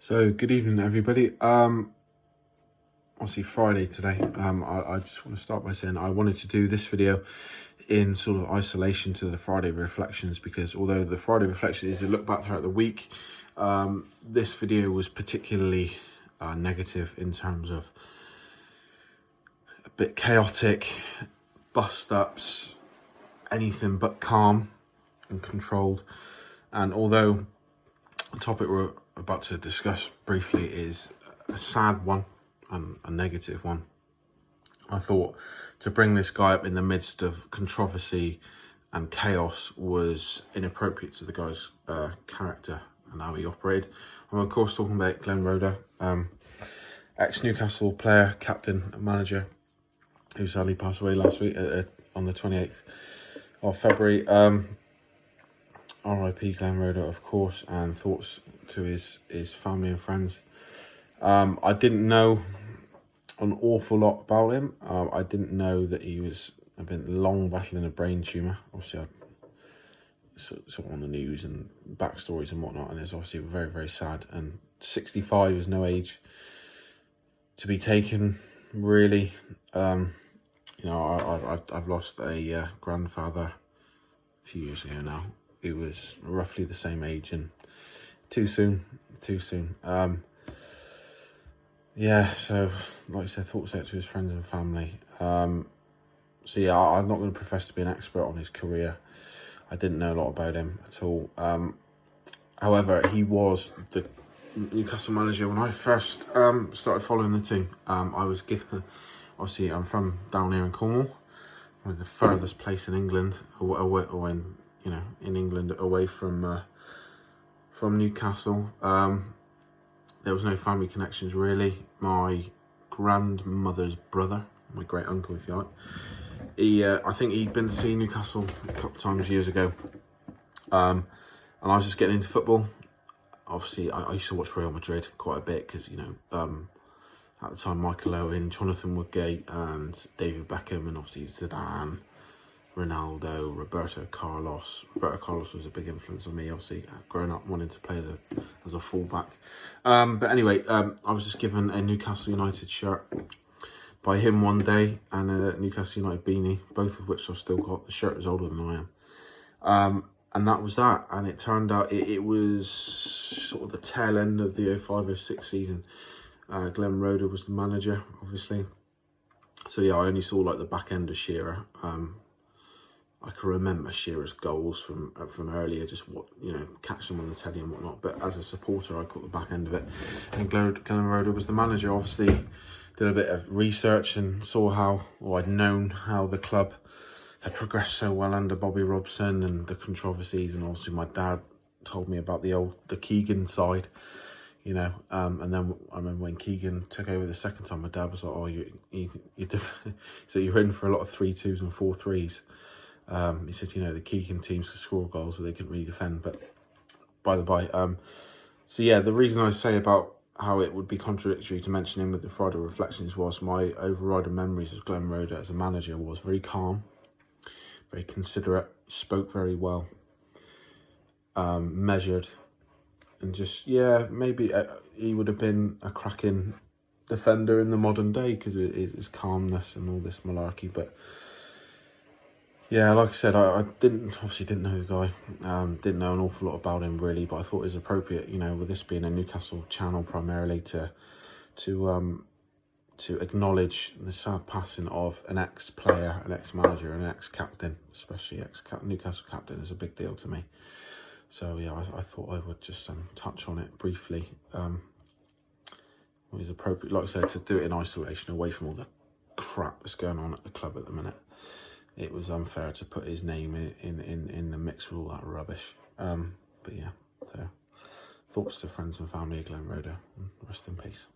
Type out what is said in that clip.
So good evening, everybody. Obviously Friday today. I just want to start by saying I wanted to do this video in sort of isolation to the Friday reflections, because although the Friday reflection is a look back throughout the week, this video was particularly negative in terms of a bit chaotic, bust ups, anything but calm and controlled. And although the topic we're about to discuss briefly is a sad one and a negative one, I thought to bring this guy up in the midst of controversy and chaos was inappropriate to the guy's character and how he operated. I'm of course talking about Glenn Roeder, ex-Newcastle player, captain and manager, who sadly passed away last week on the 28th of February. R.I.P. Glenn Roeder, of course, and thoughts to his family and friends. I didn't know an awful lot about him. I didn't know that I've been long battling a brain tumour. Obviously, I sort of on the news and backstories and whatnot, and it's obviously very, very sad. And 65 is no age to be taken, really. I've lost a grandfather a few years ago now. He was roughly the same age, and too soon. So like I said, thoughts out to his friends and family. I'm not going to profess to be an expert on his career. I didn't know a lot about him at all. However, he was the Newcastle manager when I first started following the team. I was given, obviously I'm from down here in Cornwall, one of the furthest place in England, in England, away from Newcastle. There was no family connections really. My grandmother's brother, my great uncle, if you like, I think he'd been to see Newcastle a couple of times years ago, and I was just getting into football. Obviously, I used to watch Real Madrid quite a bit because at the time Michael Owen, Jonathan Woodgate, and David Beckham, and obviously Zidane, Ronaldo, Roberto Carlos. Roberto Carlos was a big influence on me, obviously, growing up wanting to play as a fullback. But anyway, I was just given a Newcastle United shirt by him one day, and a Newcastle United beanie, both of which I've still got. The shirt is older than I am. And that was that. And it turned out it was sort of the tail end of the 05-06 season. Glenn Roeder was the manager, obviously. So yeah, I only saw like the back end of Shearer. I can remember Shearer's goals from earlier, just catch them on the telly and whatnot. But as a supporter, I caught the back end of it. And Glenn Roeder was the manager. Obviously, did a bit of research and saw I'd known how the club had progressed so well under Bobby Robson and the controversies. And obviously, my dad told me about the Keegan side, and then I remember when Keegan took over the second time, my dad was like, "Oh, so you're in for a lot of 3-2s and 4-3s." He said, the Keegan teams could score goals, but they couldn't really defend. But by the by, so yeah, the reason I say about how it would be contradictory to mention him with the Friday reflections was my overriding memories of Glenn Roeder as a manager was very calm, very considerate, spoke very well, measured, and just, maybe he would have been a cracking defender in the modern day because of his calmness and all this malarkey. But yeah, like I said, I didn't know the guy, didn't know an awful lot about him really, but I thought it was appropriate, with this being a Newcastle channel primarily, to acknowledge the sad passing of an ex-player, an ex-manager, an ex-captain, especially Newcastle captain is a big deal to me. So yeah, I thought I would just touch on it briefly. It was appropriate, like I said, to do it in isolation, away from all the crap that's going on at the club at the minute. It was unfair to put his name in the mix with all that rubbish. But yeah, so thoughts to friends and family of Glenn Roeder. Rest in peace.